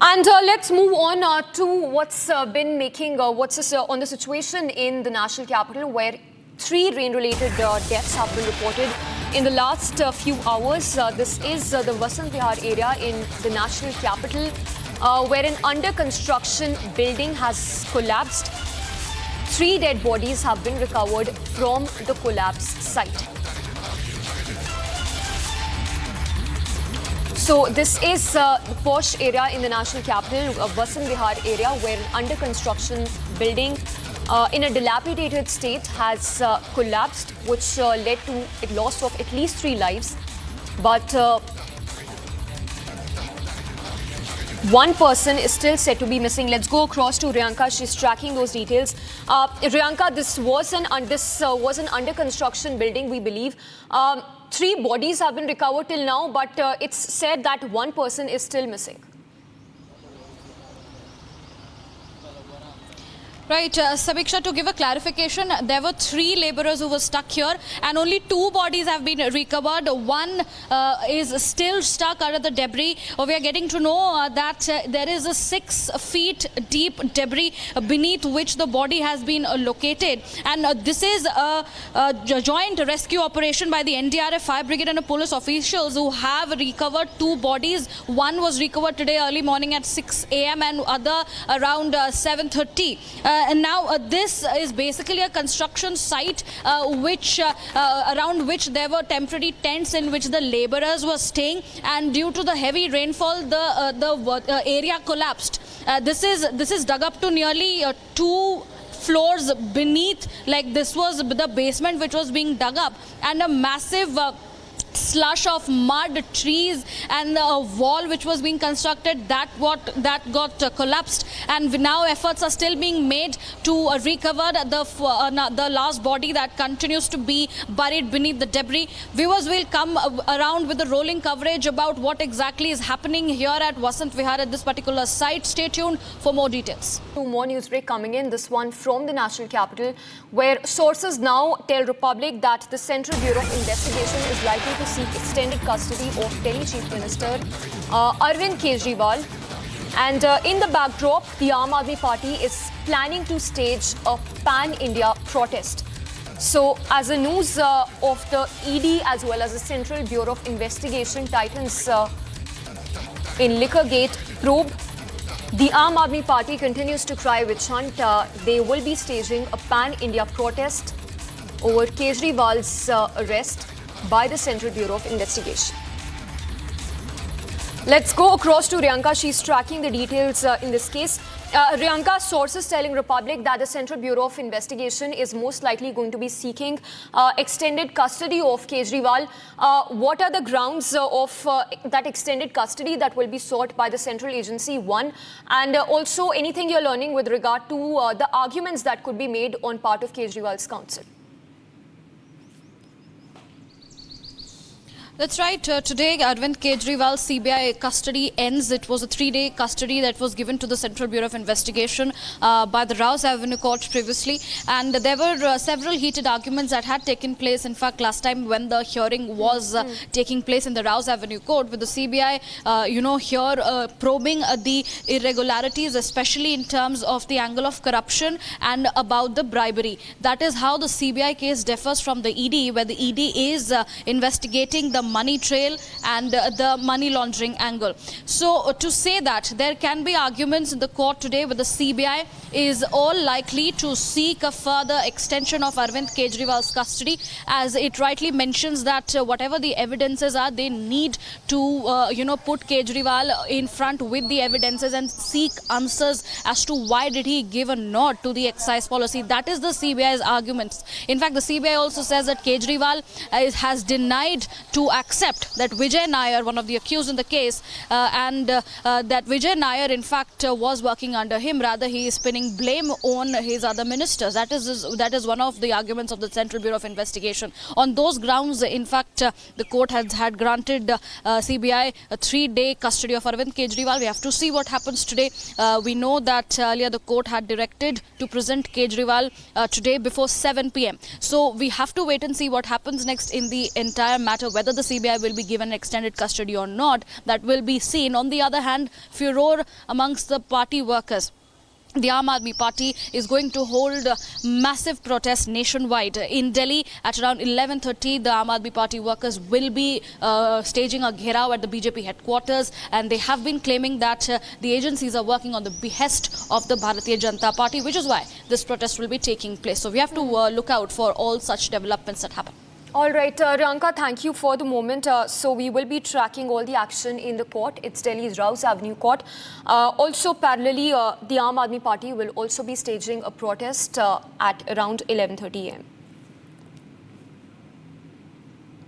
And let's move on to what's been making on the situation in the national capital, where 3 rain-related deaths have been reported in the last few hours. This is the Vasant Vihar area in the national capital, where an under-construction building has collapsed. 3 dead bodies have been recovered from the collapse site. So this is the posh area in the national capital, Vasant Vihar area, where an under-construction building in a dilapidated state has collapsed, which led to a loss of at least 3 lives. But one person is still said to be missing. Let's go across to Riyanka. She's tracking those details. Riyanka, this was an under construction building, we believe. 3 bodies have been recovered till now, but it's said that one person is still missing. Right, Sabiksha, to give a clarification, there were 3 labourers who were stuck here and only 2 bodies have been recovered. One is still stuck under the debris. We are getting to know that there is a 6 feet deep debris beneath which the body has been located. And this is a joint rescue operation by the NDRF, Fire Brigade and police officials who have recovered 2 bodies. One was recovered today early morning at 6 a.m. and other around 7:30. And now this is basically a construction site around which there were temporary tents in which the labourers were staying, and due to the heavy rainfall the area collapsed. This is dug up to nearly 2 floors beneath. Like, this was the basement which was being dug up, and a massive slush of mud, trees and a wall which was being constructed that got collapsed, and now efforts are still being made to recover the last body that continues to be buried beneath the debris. Viewers will come around with the rolling coverage about what exactly is happening here at Vasant Vihar at this particular site. Stay tuned for more details. 2 more news break coming in, this one from the national capital, where sources now tell Republic that the Central Bureau of Investigation is likely to seek extended custody of Delhi Chief Minister Arvind Kejriwal. And in the backdrop, the Aam Aadmi Party is planning to stage a pan-India protest. So as the news of the ED as well as the Central Bureau of Investigation tightens in Liquorgate probe, the Aam Aadmi Party continues to cry witch hunt. They will be staging a pan-India protest over Kejriwal's arrest by the Central Bureau of Investigation. Let's go across to Riyanka. She's tracking the details in this case. Riyanka, sources telling Republic that the Central Bureau of Investigation is most likely going to be seeking extended custody of Kejriwal. What are the grounds of that extended custody that will be sought by the central agency, one? And also anything you're learning with regard to the arguments that could be made on part of Kejriwal's counsel? That's right. Today, Arvind Kejriwal's CBI custody ends. It was a 3-day custody that was given to the Central Bureau of Investigation by the Rouse Avenue Court previously. And there were several heated arguments that had taken place. In fact, last time when the hearing was taking place in the Rouse Avenue Court, with the CBI, probing the irregularities, especially in terms of the angle of corruption and about the bribery. That is how the CBI case differs from the ED, where the ED is investigating the money trail and the money laundering angle. So to say that there can be arguments in the court today with the CBI is all likely to seek a further extension of Arvind Kejriwal's custody, as it rightly mentions that whatever the evidences are, they need to put Kejriwal in front with the evidences and seek answers as to why did he give a nod to the excise policy. That is the CBI's arguments. In fact, the CBI also says that Kejriwal has denied to accept that Vijay Nair, one of the accused in the case, and that Vijay Nair in fact was working under him. Rather, he is pinning blame on his other ministers. That is one of the arguments of the Central Bureau of Investigation. On those grounds, in fact, the court had granted CBI a 3-day custody of Arvind Kejriwal. We have to see what happens today. We know that earlier the court had directed to present Kejriwal today before 7 p.m. So we have to wait and see what happens next in the entire matter, whether the CBI will be given extended custody or not, that will be seen. On the other hand, furor amongst the party workers. The Aam Aadmi Party is going to hold massive protests nationwide. In Delhi, at around 11:30, the Aam Aadmi Party workers will be staging a gherao at the BJP headquarters, and they have been claiming that the agencies are working on the behest of the Bharatiya Janata Party, which is why this protest will be taking place. So we have to look out for all such developments that happen. All right, Riyanka, thank you for the moment. So we will be tracking all the action in the court. It's Delhi's Rouse Avenue Court. Also, parallelly, the Aam Aadmi Party will also be staging a protest at around 11:30 a.m.